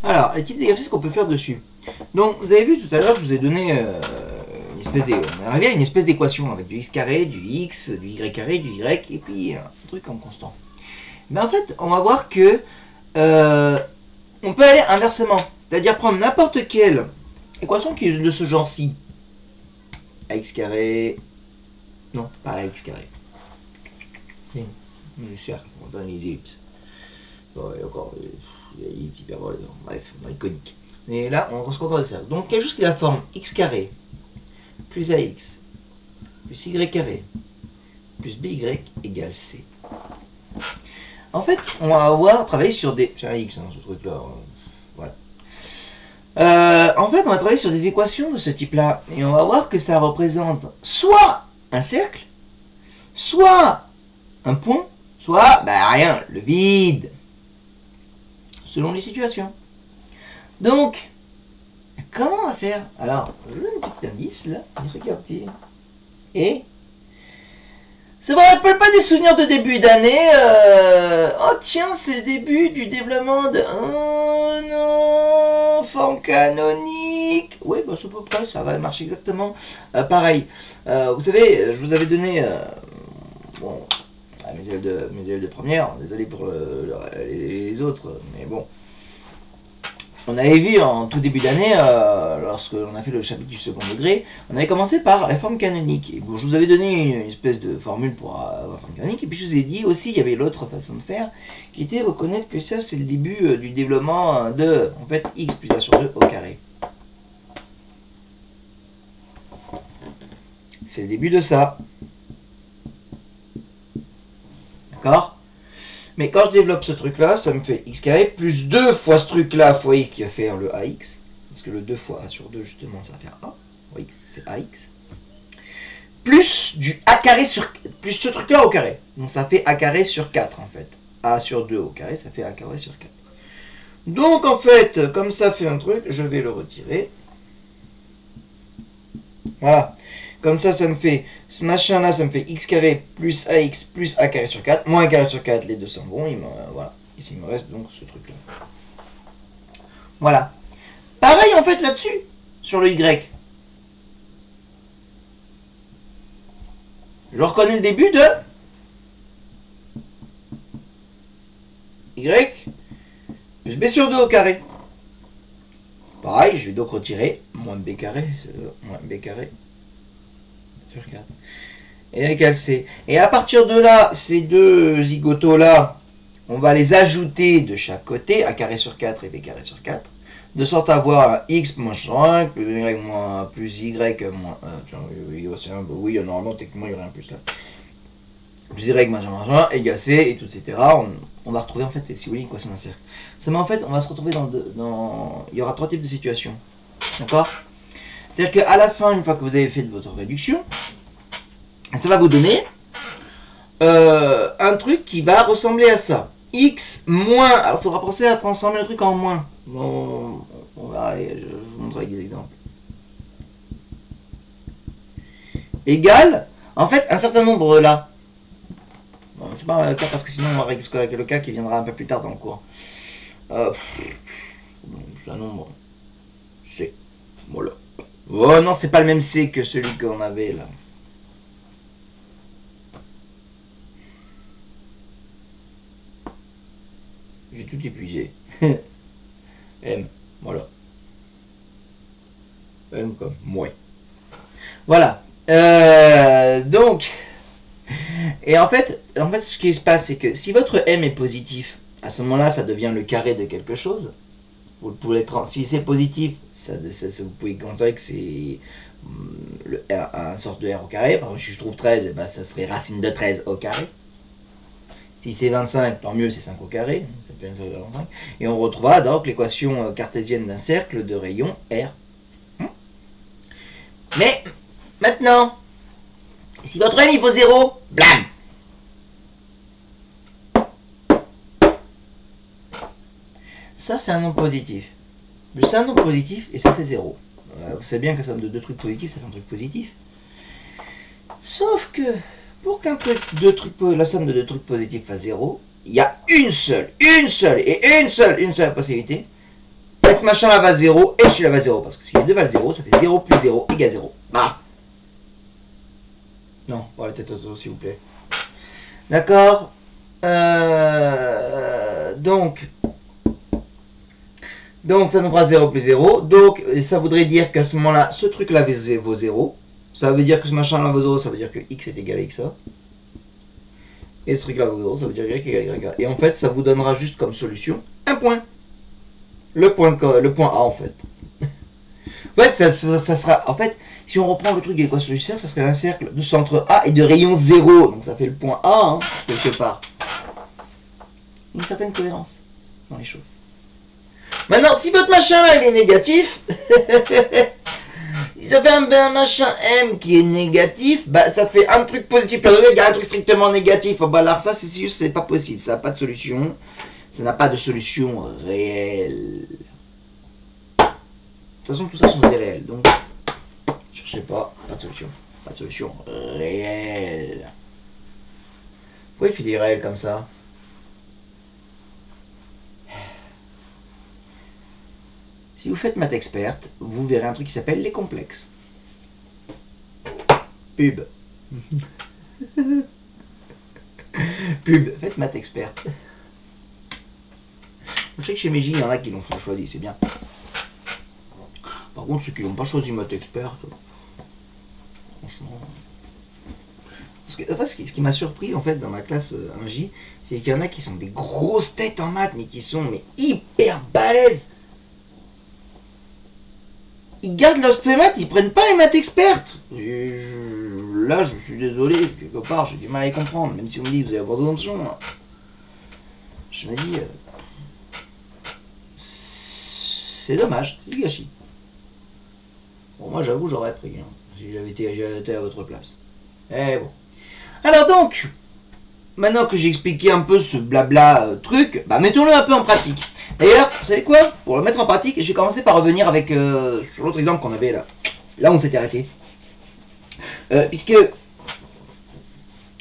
Alors, les types d'exercices qu'on peut faire dessus. Donc, vous avez vu tout à l'heure, je vous ai donné on est une espèce d'équation avec du x carré, du x, du y carré, du y, et puis un truc en constant. Mais en fait, on va voir que on peut aller inversement. C'est-à-dire prendre n'importe quelle équation qui est de ce genre-ci. Ax carré... Non, pas ax carré. Le cercle, on donne les ellipses. Bon, et encore, il y a des hyperboles, bref, dans les coniques. Mais là, on se contente de ça. Donc, quelque chose qui a la forme x carré plus ax plus y carré plus by égale c. En fait, on va avoir travaillé sur des... C'est un x, hein, ce truc-là. Voilà. En fait, on va travailler sur des équations de ce type-là. Et on va voir que ça représente soit un cercle, soit un point, soit, rien, le vide. Selon les situations. Donc, comment on va faire? Alors, je vous donne un petit indice, là. Regardez. Et ça vous rappelle pas des souvenirs de début d'année oh tiens, c'est le début du développement de... Oh non, forme canonique. Oui, bah c'est à peu près, ça va marcher exactement pareil. Vous savez, je vous avais donné... bon, mes élèves de première, désolé pour les autres, mais bon. On avait vu en tout début d'année, lorsque l'on a fait le chapitre du second degré, on avait commencé par la forme canonique. Et bon, je vous avais donné une espèce de formule pour la forme canonique, et puis je vous ai dit aussi, il y avait l'autre façon de faire, qui était reconnaître que ça c'est le début du développement de, en fait, x plus 1 sur 2 au carré. C'est le début de ça. D'accord ? Mais quand je développe ce truc-là, ça me fait x carré plus 2 fois ce truc-là fois x qui va faire le ax. Parce que le 2 fois a sur 2, justement, ça va faire a. Oui, c'est ax. Plus du a carré sur... Plus ce truc-là au carré. Donc ça fait a carré sur 4, en fait. A sur 2 au carré, ça fait a carré sur 4. Donc, en fait, comme ça fait un truc, je vais le retirer. Voilà. Comme ça, ça me fait... Ce machin là, ça me fait x carré plus ax plus a carré sur 4, moins a carré sur 4, les deux sont bons, voilà. Ici il me reste donc ce truc là. Voilà. Pareil en fait là-dessus, sur le y. Je reconnais le début de y plus b sur 2 au carré. Pareil, je vais donc retirer moins b carré sur 4. Et égale C. Et à partir de là, ces deux zigotos là, on va les ajouter de chaque côté, a carré sur 4 et b carré sur 4, de sorte à avoir x moins 5, plus y moins 1, oui, normalement, techniquement, il y aurait un plus là. Plus y moins 1, égale C, et tout, etc. On va retrouver, en fait, si vous voulez, une équation d'un cercle. Seulement, en fait, on va se retrouver dans... Il y aura trois types de situations. D'accord ? C'est-à-dire qu'à la fin, une fois que vous avez fait votre réduction, ça va vous donner un truc qui va ressembler à ça. X moins... Alors, il faudra penser à transformer le truc en moins. Bon, on va aller, je vous montrerai des exemples. Égal, en fait, un certain nombre là. Bon, c'est pas un cas parce que sinon on va réexpliquer avec le cas qui viendra un peu plus tard dans le cours. C'est un nombre C. Voilà. Oh non, c'est pas le même C que celui qu'on avait là. J'ai tout épuisé. M, voilà. M comme moins. Voilà. Donc, et en fait, ce qui se passe, c'est que si votre M est positif, à ce moment-là, ça devient le carré de quelque chose. Vous pouvez si c'est positif, vous pouvez compter que c'est une sorte de R au carré. Par exemple, si je trouve 13, ça serait racine de 13 au carré. Si c'est 25, tant mieux, c'est 5 au carré. Ça fait 25. Et on retrouvera donc l'équation cartésienne d'un cercle de rayon R. Mais, maintenant, si votre M il vaut 0, blam! Ça, c'est un nombre positif. C'est un nombre positif et ça, c'est 0. Vous savez bien que la somme de deux trucs positifs, c'est un truc positif. Sauf que, pour qu'un truc, la somme de deux trucs positifs fasse 0, il y a une seule possibilité, X machin là va 0 et celui-là va 0. Parce que si les deux valent 0, ça fait 0 plus 0 égale 0. Ah. Non, pas la tête au s'il vous plaît. D'accord. Donc ça nous fera 0 plus 0. Donc ça voudrait dire qu'à ce moment-là, ce truc-là vaut 0. Ça veut dire que ce machin-là vaut 0, ça veut dire que x est égal à xa. Et ce truc-là vaut 0, ça veut dire y est égal à y. Et en fait, ça vous donnera juste comme solution un point. Le point A en fait. En fait, ça sera... En fait, si on reprend le truc de l'équation du cercle, ça serait un cercle de centre A et de rayon 0. Donc ça fait le point A, hein, quelque part. Une certaine cohérence dans les choses. Maintenant, si votre machin là il est négatif, si ça fait un machin M qui est négatif, bah ça fait un truc positif, il y a un truc strictement négatif. Oh, bah alors ça c'est juste, c'est pas possible, ça n'a pas de solution, ça n'a pas de solution réelle. De toute façon tout ça sont des réels, donc cherchez pas de solution réelle. Pourquoi il fait des réels comme ça? Si vous faites maths experte, vous verrez un truc qui s'appelle les complexes. Pub. Pub, faites maths experte. Je sais que chez Meiji, il y en a qui l'ont choisi, c'est bien. Par contre, ceux qui n'ont pas choisi maths experte, franchement... Parce que, enfin, ce qui m'a surpris, en fait, dans ma classe 1J, c'est qu'il y en a qui sont des grosses têtes en maths, mais qui sont hyper balèzes. Ils gardent leur maths, ils prennent pas les maths expertes. Là, je suis désolé, quelque part, j'ai du mal à les comprendre, même si on me dit que vous allez avoir de notions. Je me dis, c'est dommage, c'est du gâchis. Bon, moi, j'avoue, j'aurais pris, hein, si j'avais été à votre place. Eh bon. Alors donc, maintenant que j'ai expliqué un peu ce blabla truc, bah mettons-le un peu en pratique. D'ailleurs, vous savez quoi? Pour le mettre en pratique, je vais commencer par revenir avec sur l'autre exemple qu'on avait là. Là où on s'était arrêté. Puisque,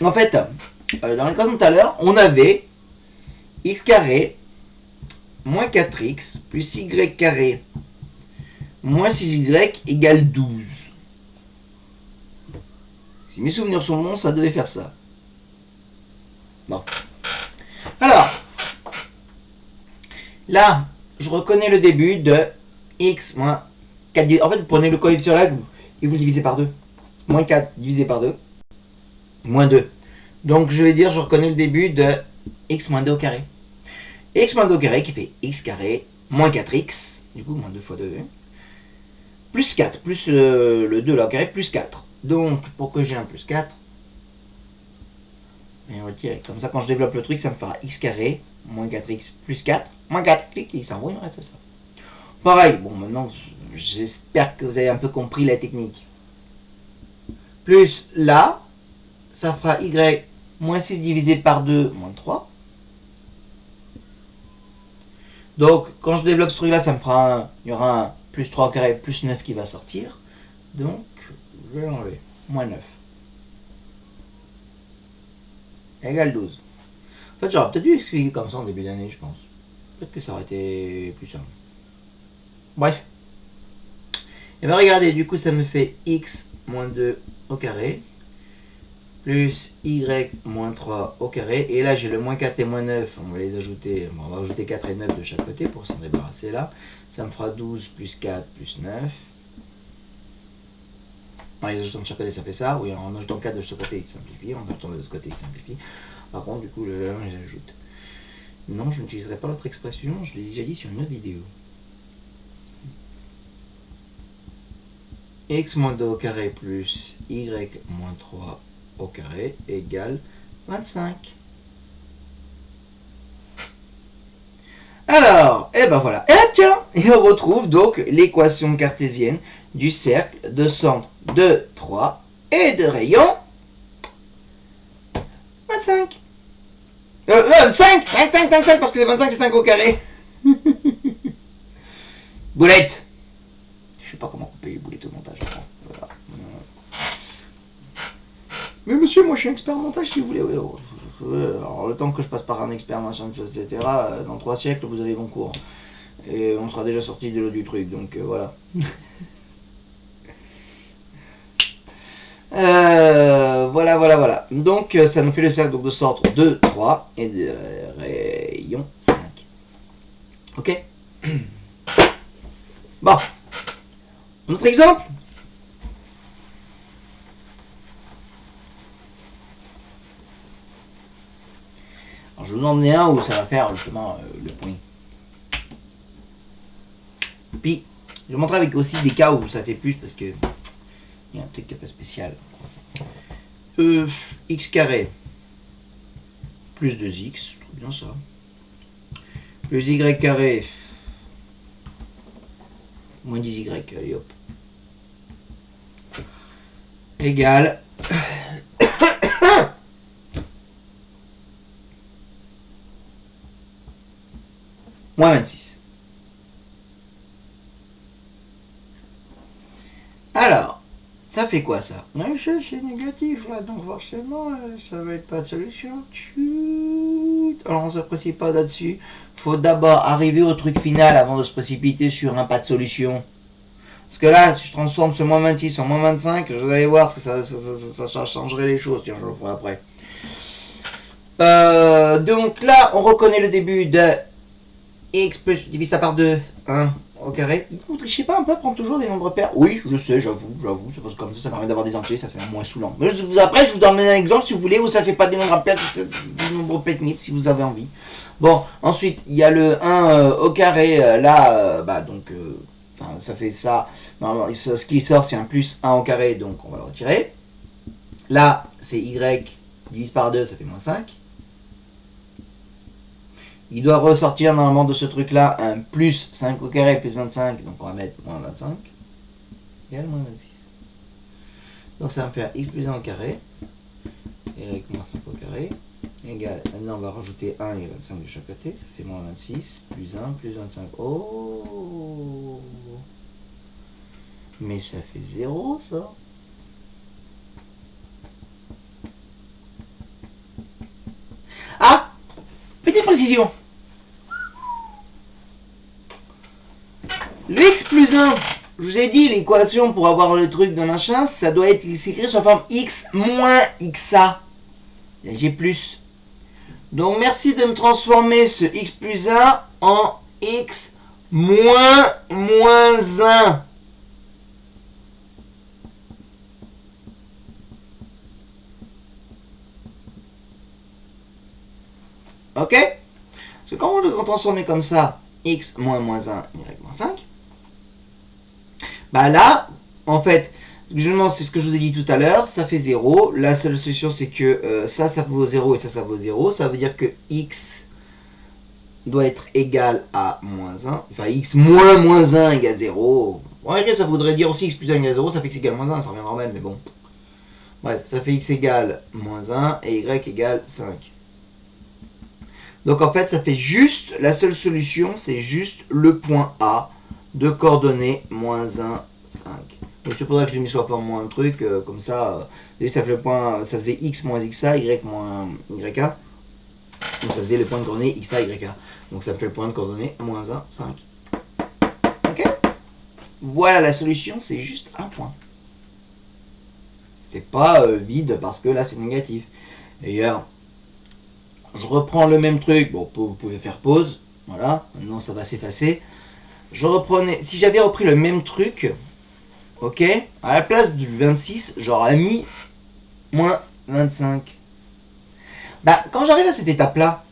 en fait, dans l'équation de tout à l'heure, on avait x carré moins 4x plus y carré moins 6y égale 12. Si mes souvenirs sont bons, ça devait faire ça. Bon. Alors, là, je reconnais le début de x moins 4. En fait, vous prenez le coefficient là et vous divisez par 2. Moins 4 divisé par 2. Moins 2. Donc, je vais dire, je reconnais le début de x moins 2 au carré. X moins 2 au carré qui fait x carré moins 4x. Du coup, moins 2 fois 2. Plus 4. Plus le 2 là au carré, plus 4. Donc, pour que j'ai un plus 4, et on va tirer. Comme ça, quand je développe le truc, ça me fera x carré moins 4x plus 4. Moins 4, clic, et ça envoie, il me reste ça. Pareil, bon, maintenant, j'espère que vous avez un peu compris la technique. Plus là, ça fera y moins 6 divisé par 2, moins 3. Donc, quand je développe ce truc-là, ça me fera il y aura un plus 3 au carré, plus 9 qui va sortir. Donc, je vais l'enlever. Moins 9. Égale 12. En fait, j'aurais peut-être dû expliquer comme ça en début d'année, je pense. Peut-être que ça aurait été plus simple. Bref. Et bien regardez, du coup ça me fait x moins 2 au carré plus y moins 3 au carré. Et là j'ai le moins 4 et moins 9, on va les ajouter, on va ajouter 4 et 9 de chaque côté pour s'en débarrasser là. Ça me fera 12 plus 4 plus 9. En les ajoutant de chaque côté ça fait ça, oui en ajoutant 4 de chaque côté il simplifie, en ajoutant de l'autre côté il simplifie. Par contre du coup le 1 je l'ajoute. Non, je n'utiliserai pas l'autre expression, je l'ai déjà dit sur une autre vidéo. X moins 2 au carré plus y moins 3 au carré égale 25. Alors, et ben voilà. Et tiens, et on retrouve donc l'équation cartésienne du cercle de centre de 3 et de rayon 25. 25 parce que les 25 c'est 5 au carré. Boulette. Je sais pas comment couper les boulettes au montage. Voilà. Mais monsieur, moi je suis expert en montage si vous voulez. Alors le temps que je passe par un expert machin, etc. Dans 3 siècles vous avez bon cours. Et on sera déjà sorti de l'eau du truc, donc voilà. Voilà. Donc ça nous fait le cercle donc, de centre 2, 3 et de rayon 5. Ok. Bon. Un autre exemple. Alors, je vous en ai un où ça va faire justement le point. Puis, je vais montrer avec aussi des cas où ça fait plus parce que il y a un truc qui est pas spécial. X carré plus 2x, trop bien ça. Plus y carré moins 10y, allez hop. Égale moins 26. Alors, ça fait quoi ça? C'est négatif là, donc forcément ça va être pas de solution. Alors on se précipite pas là-dessus. Faut d'abord arriver au truc final avant de se précipiter sur un pas de solution. Parce que là, si je transforme ce moins 26 en moins 25, vous allez voir que ça changerait les choses. Tiens, je le ferai après. Donc là, on reconnaît le début de x plus, divise ça par 2, 1 au carré. Vous trichez pas un peu, prendre toujours des nombres pairs? Oui, je sais, j'avoue, c'est parce que comme ça permet d'avoir des entiers, ça fait un moins saoulant. Mais après, je vous donne un exemple si vous voulez, où ça fait pas des nombres pairs, c'est des nombres techniques, si vous avez envie. Bon, ensuite, il y a le 1 au carré, là, ça fait ça. Normalement, ce qui sort, c'est un plus 1 au carré, donc on va le retirer. Là, c'est y divise par 2, ça fait moins 5. Il doit ressortir normalement de ce truc-là un plus 5 au carré plus 25, donc on va mettre moins 25, égale moins 26. Donc ça va me faire x plus 1 au carré, y moins 5 au carré, égale, maintenant on va rajouter 1 et 25 de chaque côté, ça fait moins 26, plus 1, plus 25. Oh, mais ça fait 0 ça. Ah, petite précision. Le x plus 1, je vous ai dit, l'équation pour avoir le truc de machin, ça doit être écrit sous la forme x moins xa. J'ai plus. Donc merci de me transformer ce x plus 1 en x moins 1. Ok? Parce que quand on le transforme comme ça, x moins 1, y moins 5, bah là, en fait, c'est ce que je vous ai dit tout à l'heure, ça fait 0. La seule solution, c'est que ça vaut 0 et ça vaut 0. Ça veut dire que x doit être égal à moins 1. Enfin, x moins 1 égale 0. En réalité, ça voudrait dire aussi x plus 1 égale 0. Ça fait x égale moins 1, ça reviendra même, mais bon. Bref, ça fait x égale moins 1 et y égale 5. Donc en fait, ça fait juste, la seule solution, c'est juste le point A de coordonnées moins 1, 5. Donc c'est pour ça que j'ai mis sur la forme moins un truc, comme ça, ça fait le point, ça faisait x moins xa, y moins yk. Donc ça faisait le point de coordonnées xa, yk. Donc ça fait le point de coordonnées moins 1, 5. Ok? Voilà la solution, c'est juste un point. C'est pas vide parce que là c'est négatif. D'ailleurs, je reprends le même truc, bon, vous pouvez faire pause, voilà, maintenant ça va s'effacer. Je reprenais, si j'avais repris le même truc, ok, à la place du 26, j'aurais mis moins 25. Bah, quand j'arrive à cette étape-là,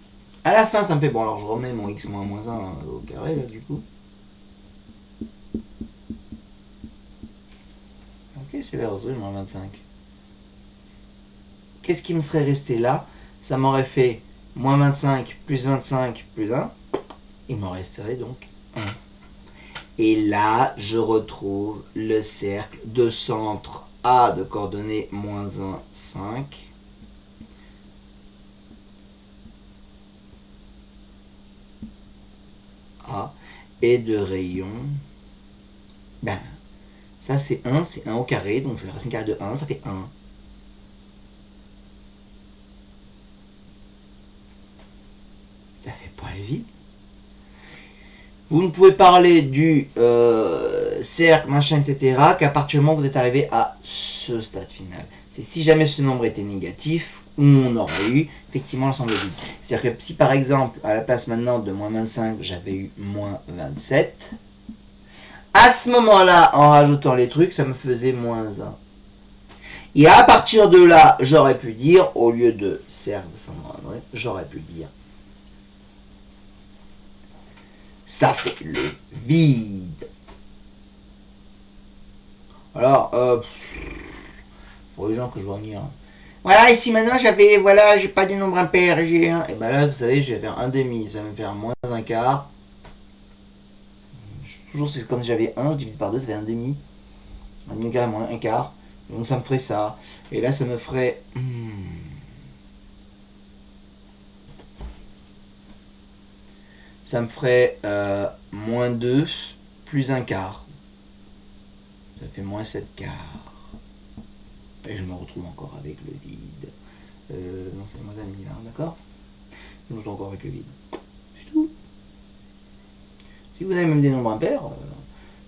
à la fin, ça me fait, bon, alors je remets mon x moins 1 au carré, là, du coup. Ok, c'est vers moins 25. Qu'est-ce qui me serait resté là? Ça m'aurait fait moins 25 plus 25 plus 1. Il m'en resterait donc 1. Et là, je retrouve le cercle de centre A de coordonnées moins 1, 5. A et de rayon. Ben, ça c'est 1 au carré, donc c'est la racine carrée de 1, ça fait 1. Ça fait pas vite. Vous ne pouvez parler du cercle, machin, etc. qu'à partir du moment où vous êtes arrivé à ce stade final. C'est si jamais ce nombre était négatif, on aurait eu effectivement l'ensemble vide. C'est-à-dire que si par exemple, à la place maintenant de moins 25, j'avais eu moins 27, à ce moment-là, en rajoutant les trucs, ça me faisait moins 1. Et à partir de là, j'aurais pu dire, au lieu de cercle, j'aurais pu dire ça fait le vide. Alors, pour les gens que je vois venir. Voilà, ici maintenant j'avais, voilà, j'ai pas du nombre impair, j'ai un. Et ben là, vous savez, je vais faire un demi, ça va me faire moins un quart. Toujours, c'est comme si j'avais 1, je divise par 2, ça fait un demi. Un demi quart moins un quart. Donc ça me ferait ça. Et là, ça me ferait. Ça me ferait moins 2 plus un quart. Ça fait moins 7 quarts. Et je me retrouve encore avec le vide. Non, c'est moins un demi là, d'accord? Je me retrouve encore avec le vide. C'est tout. Si vous avez même des nombres impairs,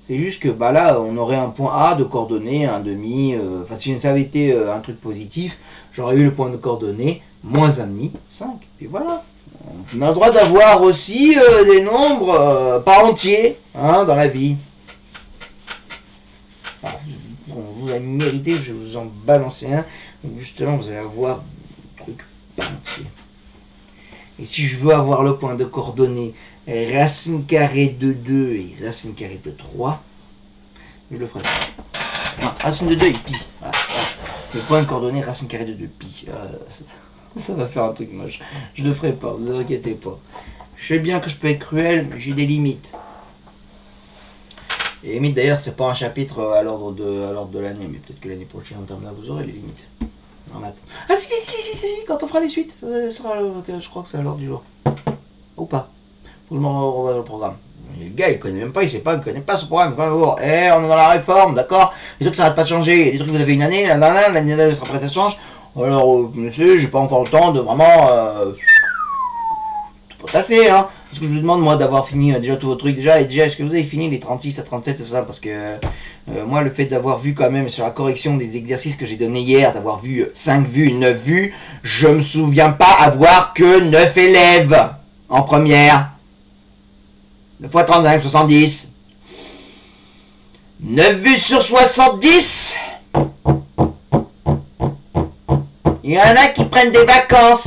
c'est juste que bah là, on aurait un point A de coordonnées, un demi. Enfin, si ça avait été un truc positif, j'aurais eu le point de coordonnées moins un demi, 5. Et voilà. On a le droit d'avoir aussi des nombres pas entiers hein, dans la vie. Alors, vous avez mérité, je vais vous en balancer un. Donc justement, vous allez avoir un truc pas entier. Et si je veux avoir le point de coordonnées racine carrée de 2 et racine carrée de 3, je le ferai. Non, racine de 2 et pi. Voilà. Le point de coordonnées racine carrée de 2 pi. Ça va faire un truc moche. Je le ferai pas, vous inquiétez pas. Je sais bien que je peux être cruel, mais j'ai des limites. Et les limites d'ailleurs, c'est pas un chapitre à l'ordre de l'année, mais peut-être que l'année prochaine, en termes là, vous aurez les limites. En maths. Ah si, quand on fera les suites, ce sera, je crois que c'est à l'ordre du jour. Ou pas. Faut que je m'en revoie le programme. Le gars, il connaît même pas, il connaît pas ce programme. On est dans la réforme, d'accord? Les trucs, ça n'arrête pas de changer. Il y a des trucs, vous avez une année, l'année après, ça change. Alors, monsieur, j'ai pas encore le temps de vraiment tout passer, hein. Parce que je vous demande, moi, d'avoir fini déjà tous vos trucs déjà. Et déjà, est-ce que vous avez fini les 36 à 37 et tout ça? Parce que moi, le fait d'avoir vu quand même sur la correction des exercices que j'ai donnés hier, d'avoir vu 5 vues, 9 vues, je me souviens pas avoir que 9 élèves en première. 9 fois 35, 70. 9 vues sur 70. Il y en a qui prennent des vacances.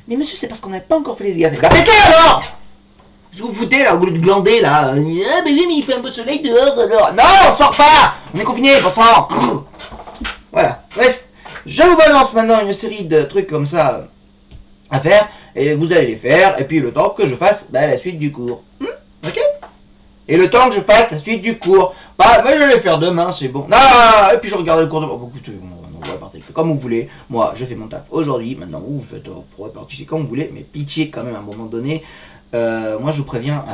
Mais monsieur, c'est parce qu'on n'a pas encore fait les exercices. Répétez alors! Si vous foutez là, au bout de glander là. Ah, mais oui, mais il fait un peu soleil dehors alors. Non, on sort pas! On est confinés, bon sang! Voilà. Bref, je vous balance maintenant une série de trucs comme ça à faire. Et vous allez les faire. Et puis le temps que je fasse la suite du cours. Ok? Et le temps que je fasse la suite du cours. Je vais le faire demain, c'est bon. Ah, et puis je regarde le cours de... comme vous voulez. Moi, je fais mon taf aujourd'hui. Maintenant, vous faites, vous pourrez participer comme vous voulez. Mais pitié, quand même, à un moment donné. Moi, je vous préviens.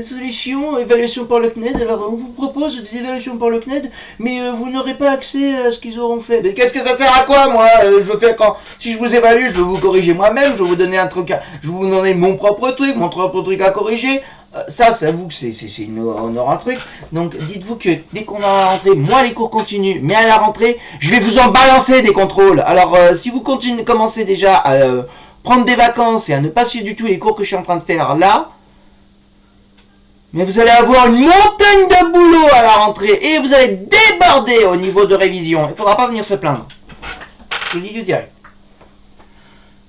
Solution, évaluation par le CNED. Alors, on vous propose des évaluations par le CNED, mais vous n'aurez pas accès à ce qu'ils auront fait. Mais qu'est-ce que ça sert à quoi, moi? Je fais quand, si je vous évalue, je vais vous corriger moi-même. Je vais vous donner un truc, je vais vous donner mon propre truc à corriger. Ça, c'est à vous que on aura un truc. Donc, dites-vous que dès qu'on a la rentrée, moi les cours continuent, mais à la rentrée, je vais vous en balancer des contrôles. Alors, si vous commencez déjà à prendre des vacances et à ne pas suivre du tout les cours que je suis en train de faire là, mais vous allez avoir une montagne de boulot à la rentrée et vous allez déborder au niveau de révision. Il ne faudra pas venir se plaindre. Je vous dis du direct.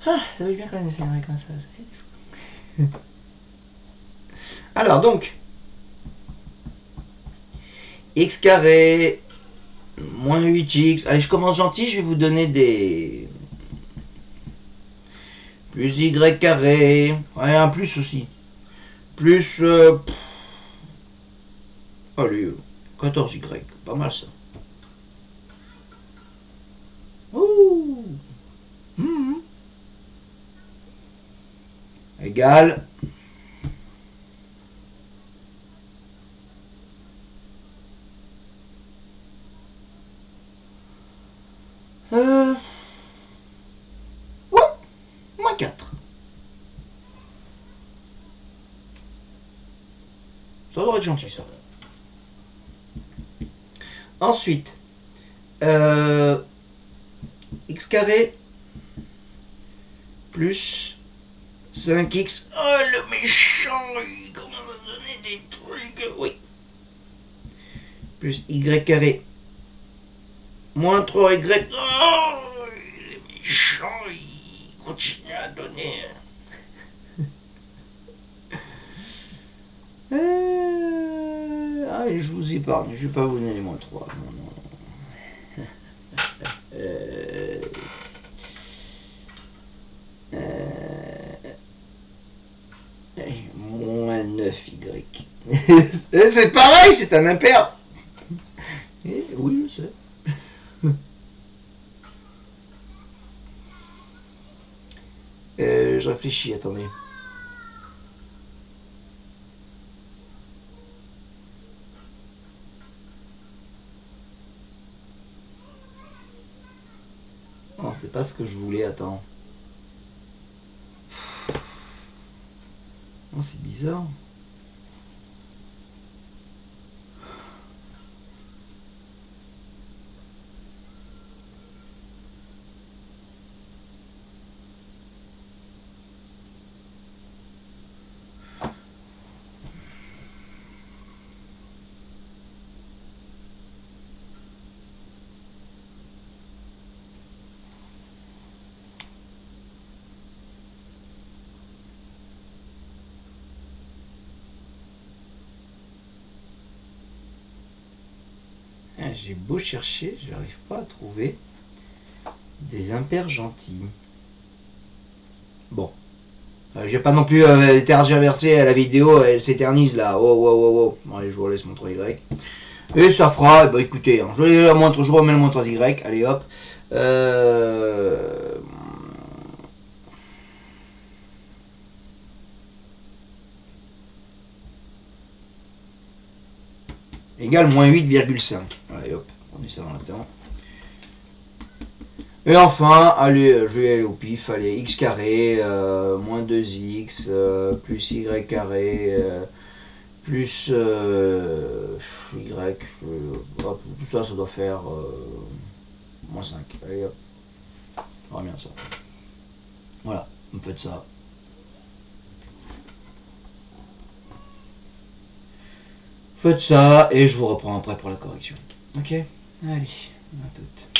Ah, ça va bien quand même, c'est comme ça. Alors donc, x carré moins 8x. Allez, je commence gentil, je vais vous donner des... Plus y carré. Ouais, un plus aussi. Plus... allez, 14y. Pas mal ça. Ouh. Égal... Ouais, moins 4. Ça devrait être gentil, ça. Ensuite, x carré plus 5x. Oh, le méchant, il commence à donner des trucs. Oui. Plus y carré moins 3y. Oh, il est méchant, il continue à donner. Allez, je vous épargne, je vais pas vous donner moins 3. Non, non. Moins 9y. C'est pareil, c'est un impair. Oui, je sais. Je réfléchis, attendez. Non, c'est pas ce que je voulais, attends. Oh, c'est bizarre. J'ai beau chercher, je n'arrive pas à trouver des impairs gentils. Bon. Je vais pas non plus tergiverser la vidéo, elle s'éternise là. Oh. Bon, allez, je vous laisse mon 3Y. Et ça fera, bah écoutez, hein, je remets le moins 3Y, allez hop. Égale moins 8,5. Allez hop, on met ça dans là-dedans. Et enfin, allez, je vais aller au pif, allez, x carré, moins 2x, plus y carré, plus y, hop, tout ça, ça doit faire moins 5. Allez hop, on bien ça. Voilà, vous faites ça. Faites ça, et je vous reprends après pour la correction. Ok, allez, à toutes.